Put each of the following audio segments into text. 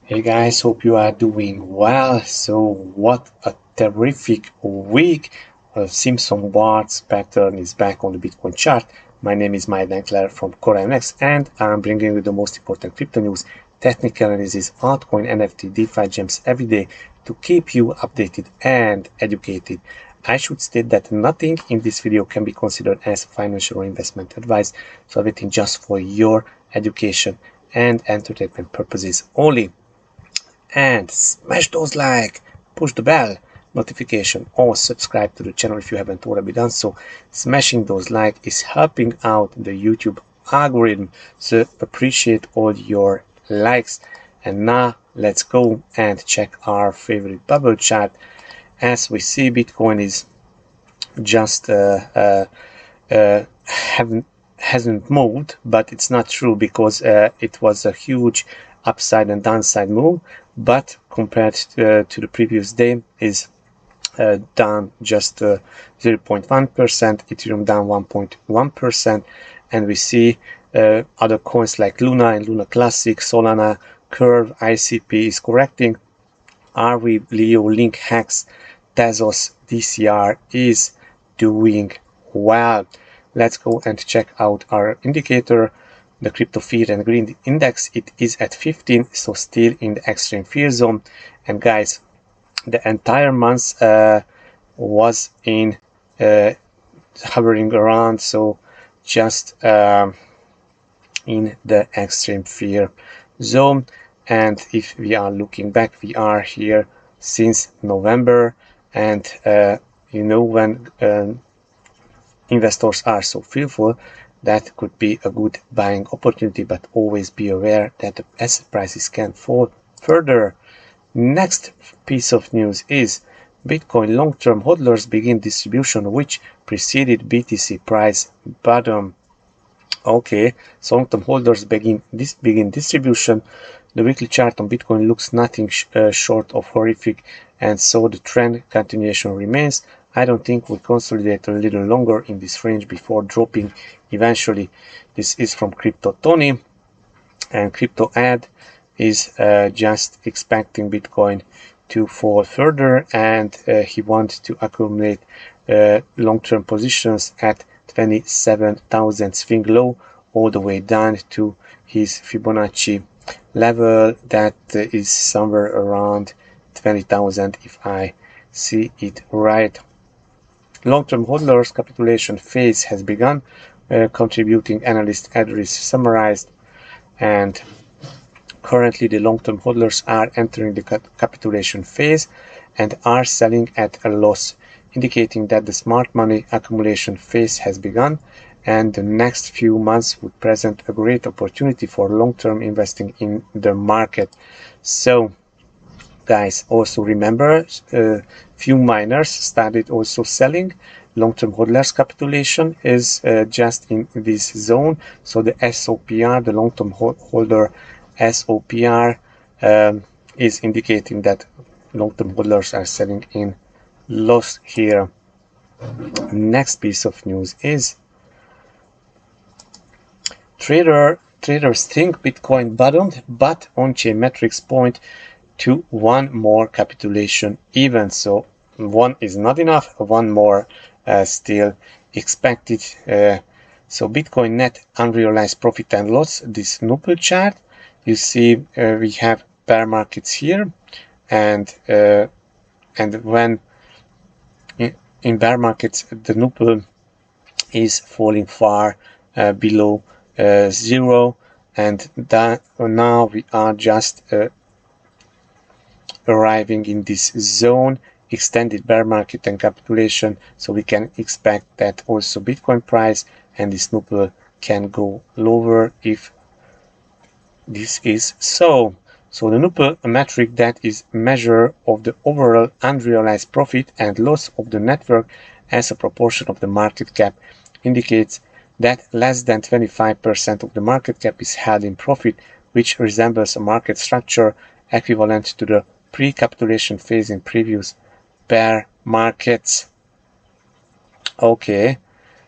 Hey guys, hope you are doing well. So, what a terrific week! Simson Bart's pattern is back on the Bitcoin chart. My name is Mike Denkler from CorionX, and I'm bringing you the most important crypto news, technical analysis, altcoin, NFT, DeFi gems every day to keep you updated and educated. I should state that nothing in this video can be considered as financial or investment advice, so everything just for your education and entertainment purposes only. And smash those like, push the bell notification, or subscribe to the channel if you haven't already done so. Smashing those like is helping out the YouTube algorithm, so appreciate all your likes. And now let's go and check our favorite bubble chart. As we see, Bitcoin is just hasn't moved, but it's not true because it was a huge upside and downside move, but compared to the previous day is down just 0.1%, Ethereum down 1.1%, and we see other coins like Luna and Luna Classic, Solana, Curve, ICP is correcting, RV, Leo, Link, Hex, Tezos, DCR is doing well. Let's go and check out our indicator, the crypto fear and greed index. It is at 15, so still in the extreme fear zone. And guys, the entire month was in hovering around, so just in the extreme fear zone. And if we are looking back, we are here since November, and when investors are so fearful, that could be a good buying opportunity, but always be aware that the asset prices can fall further. Next piece of news is Bitcoin long-term hodlers begin distribution, which preceded BTC price bottom. Okay, so long-term holders begin distribution. The weekly chart on Bitcoin looks nothing short of horrific, and so the trend continuation remains. I don't think we'll consolidate a little longer in this range before dropping eventually. This is from Crypto Tony, and Crypto Ad is just expecting Bitcoin to fall further, and he wants to accumulate long-term positions at 27,000 swing low all the way down to his Fibonacci level that is somewhere around 20,000 if I see it right. Long-term hodlers capitulation phase has begun, contributing analyst address summarized, and currently the long-term hodlers are entering the capitulation phase and are selling at a loss, indicating that the smart money accumulation phase has begun, and the next few months would present a great opportunity for long-term investing in the market. So guys, also remember, few miners started also selling. Long-term hodlers capitulation is just in this zone, so the SOPR, the long-term holder SOPR, is indicating that long-term hodlers are selling in loss here. Next piece of news is traders think Bitcoin bottomed, but on-chain metrics point to one more capitulation event. So one is not enough, one more still expected. So Bitcoin net unrealized profit and loss, this Nuppel chart, you see we have bear markets here, and when in bear markets the Nuppel is falling far below zero, and that now we are just arriving in this zone, extended bear market and capitulation, so we can expect that also Bitcoin price and this Nuppel can go lower if this is so. So the Nuppel, a metric that is measure of the overall unrealized profit and loss of the network as a proportion of the market cap, indicates that less than 25% of the market cap is held in profit, which resembles a market structure equivalent to the pre-capitulation phase in previous bear markets. Okay,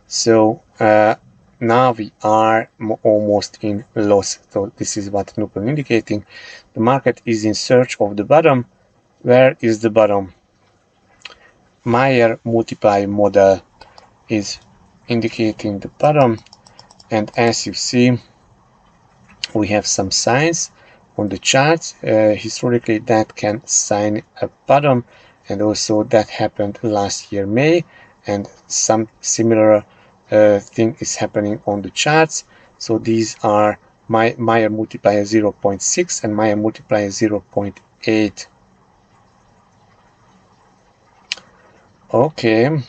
so now we are almost in loss. So this is what Nupel indicating. The market is in search of the bottom. Where is the bottom? Meyer multiplier model is indicating the bottom, and as you see, we have some signs on the charts. Historically, that can sign a bottom, and also that happened last year May, and some similar thing is happening on the charts. So these are Meyer multiplier 0.6 and Meyer multiplier 0.8. Okay.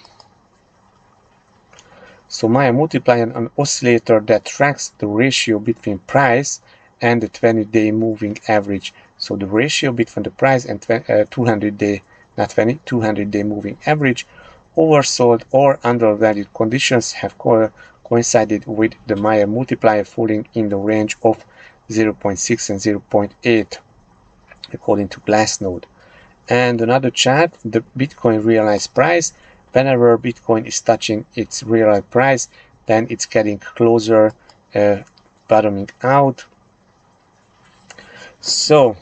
So Meyer multiplier, an oscillator that tracks the ratio between price and the 20-day moving average. So the ratio between the price and 200-day, not 20, 200-day moving average, oversold or undervalued conditions have coincided with the Meyer multiplier falling in the range of 0.6 and 0.8, according to Glassnode. And another chart, the Bitcoin realized price. Whenever Bitcoin is touching its realized price, then it's getting closer, bottoming out. So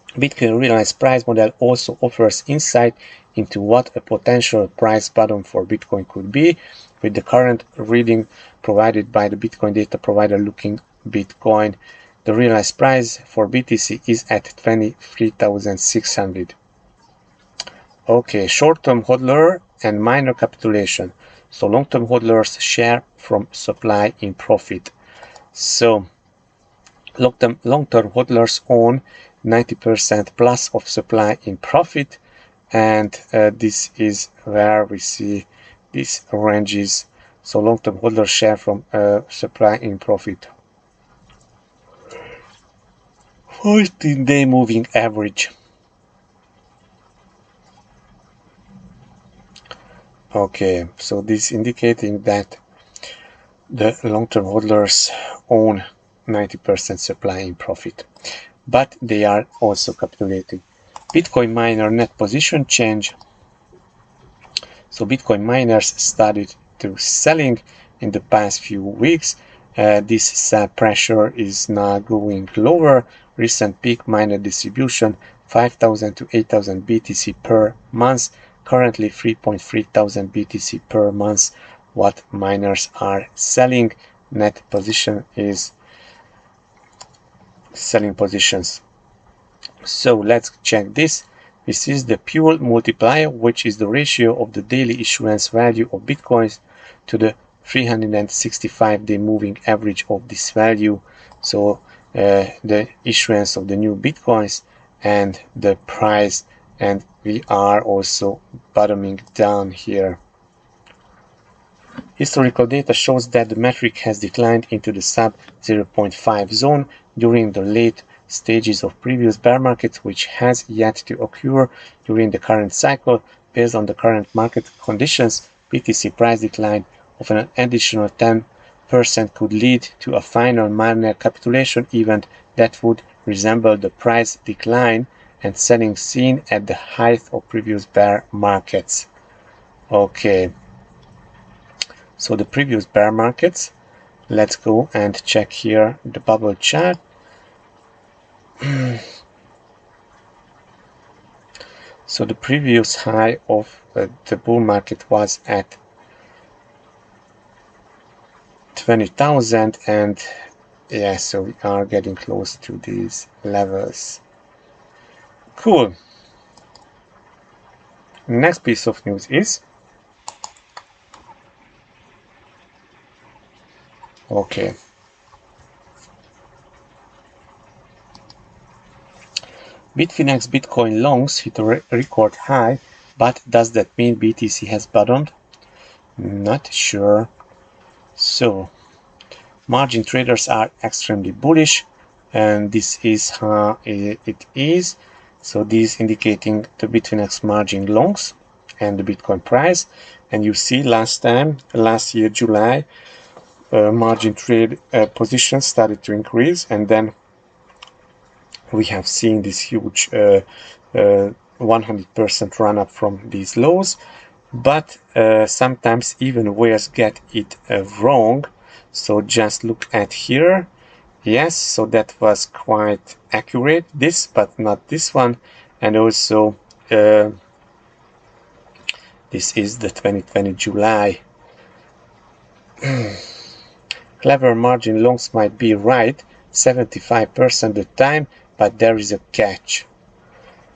Bitcoin realized price model also offers insight into what a potential price bottom for Bitcoin could be, with the current reading provided by the Bitcoin data provider Looking Bitcoin. The realized price for BTC is at 23,600. Okay, short-term hodler and minor capitulation. So long-term hodlers share from supply in profit. So long-term hodlers own 90% plus of supply in profit, and this is where we see these ranges. So long-term hodlers share from supply in profit. 14-day moving average. Okay, so this indicating that the long-term hodlers own 90% supply in profit, but they are also capitulating. Bitcoin miner net position change. So Bitcoin miners started to selling in the past few weeks. This sell pressure is now going lower. Recent peak miner distribution 5,000 to 8,000 BTC per month. Currently 3.3 thousand BTC per month. What miners are selling. Net position is selling positions. So let's check this. This is the pure multiplier, which is the ratio of the daily issuance value of Bitcoins to the 365-day moving average of this value. So the issuance of the new Bitcoins and the price, and we are also bottoming down here. Historical data shows that the metric has declined into the sub 0.5 zone during the late stages of previous bear markets, which has yet to occur during the current cycle. Based on the current market conditions, BTC price decline of an additional 10% could lead to a final minor capitulation event that would resemble the price decline and selling seen at the height of previous bear markets. Okay, so the previous bear markets, let's go and check here the bubble chart. So the previous high of the bull market was at 20,000, and yeah, so we are getting close to these levels. Cool. Next piece of news is okay. Bitfinex Bitcoin longs hit a record high, but does that mean BTC has bottomed? Not sure. So margin traders are extremely bullish, and this is how it is. So this indicating the Bitfinex margin longs and the Bitcoin price. And you see last year July, margin trade positions started to increase, and then we have seen this huge 100% run up from these lows. But sometimes even whales get it wrong. So just look at here. Yes, so that was quite accurate, this, but not this one. And also this is the 2020 July. Clever margin longs might be right 75% of the time, but there is a catch.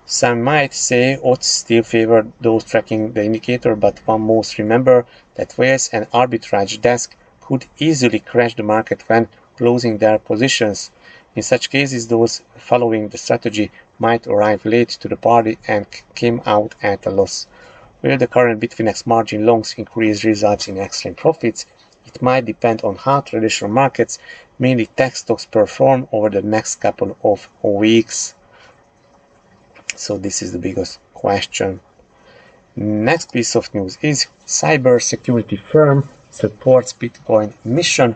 Some might say odds still favor those tracking the indicator, but one must remember that whales and arbitrage desk could easily crash the market when closing their positions. In such cases, those following the strategy might arrive late to the party and came out at a loss. Will the current Bitfinex margin longs increase results in extreme profits? It might depend on how traditional markets, mainly tech stocks, perform over the next couple of weeks. So this is the biggest question. Next piece of news is cybersecurity firm supports Bitcoin mission,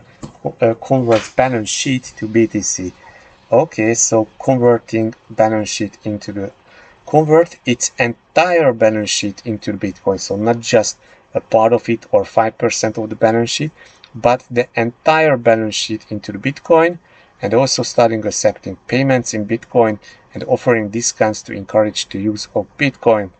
converts balance sheet to BTC. Okay, so convert its entire balance sheet into Bitcoin. So not just a part of it or 5% of the balance sheet, but the entire balance sheet into the Bitcoin, and also starting accepting payments in Bitcoin and offering discounts to encourage the use of Bitcoin.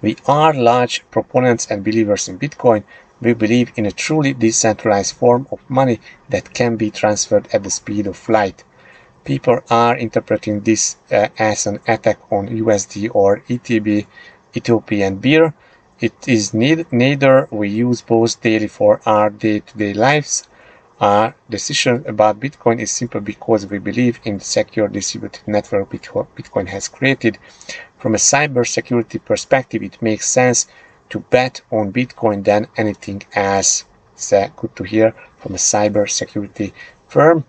We are large proponents and believers in Bitcoin. We believe in a truly decentralized form of money that can be transferred at the speed of light. People are interpreting this as an attack on USD or ETB, Ethiopian birr. It is neither. We use both daily for our day-to-day lives. Our decision about Bitcoin is simple because we believe in the secure distributed network Bitcoin has created. From a cybersecurity perspective, it makes sense to bet on Bitcoin than anything else. It's good to hear from a cybersecurity firm.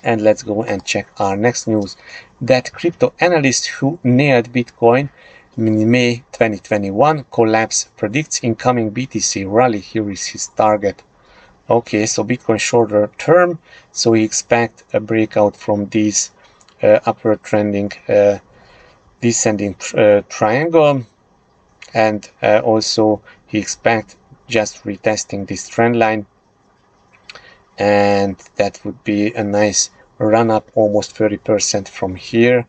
And let's go and check our next news. That crypto analyst who nailed Bitcoin in May 2021 collapse predicts incoming BTC rally. Here is his target. Okay, so Bitcoin shorter term, so we expect a breakout from this upward trending descending triangle, and also he expect just retesting this trend line, and that would be a nice run up, almost 30% from here.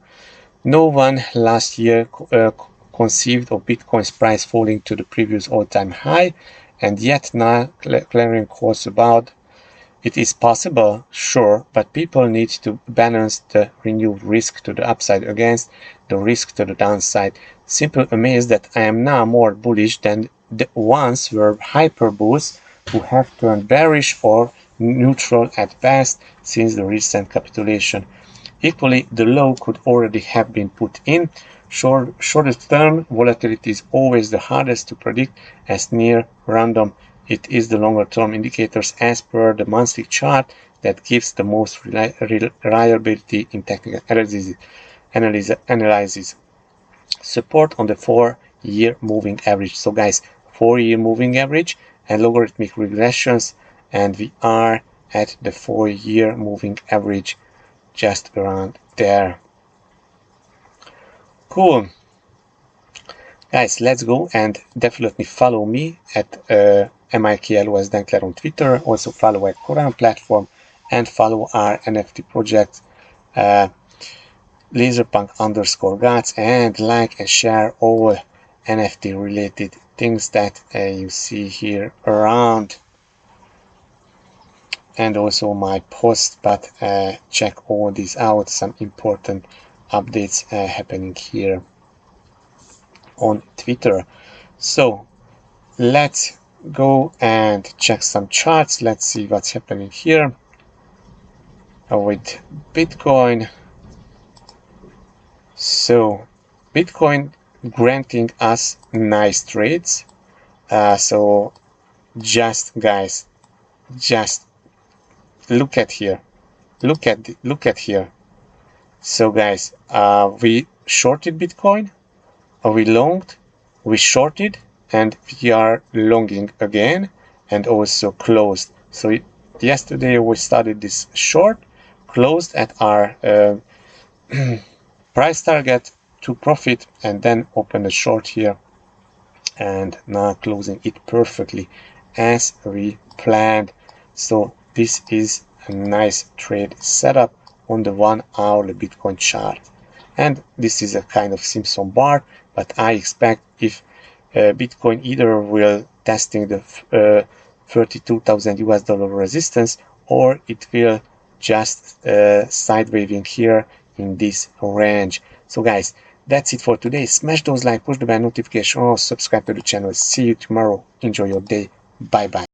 No one last year conceived of Bitcoin's price falling to the previous all-time high, and yet now clearing calls about it is possible, sure, but people need to balance the renewed risk to the upside against the risk to the downside. Simply amazed that I am now more bullish than the ones were hyper bulls who have turned bearish or neutral at best since the recent capitulation. Equally, the low could already have been put in. Shorter term volatility is always the hardest to predict as near random. It is the longer term indicators as per the monthly chart that gives the most reliability in technical analysis. Support on the 4-year moving average. So guys, 4-year moving average and logarithmic regressions, and we are at the 4-year moving average, just around there. Cool. Guys, let's go and definitely follow me at MIKLOS Denkler on Twitter. Also follow at Corion platform and follow our NFT project laserpunk_gods, and like and share all NFT related things that you see here around, and also my post, but check all these out, some important updates happening here on Twitter. So let's go and check some charts. Let's see what's happening here with Bitcoin. So Bitcoin granting us nice trades. So just guys, just look at here. Look at here. So guys, we shorted Bitcoin, we longed, we shorted, and we are longing again, and also closed. So yesterday we started this short, closed at our price target to profit, and then opened a short here, and now closing it perfectly as we planned. So this is a nice trade setup on the 1 hourly Bitcoin chart. And this is a kind of Simson Bart, but I expect if Bitcoin either will testing the 32,000 US dollar resistance, or it will just sidewaving here in this range. So guys, that's it for today. Smash those like, push the bell notification, or subscribe to the channel. See you tomorrow. Enjoy your day. Bye bye.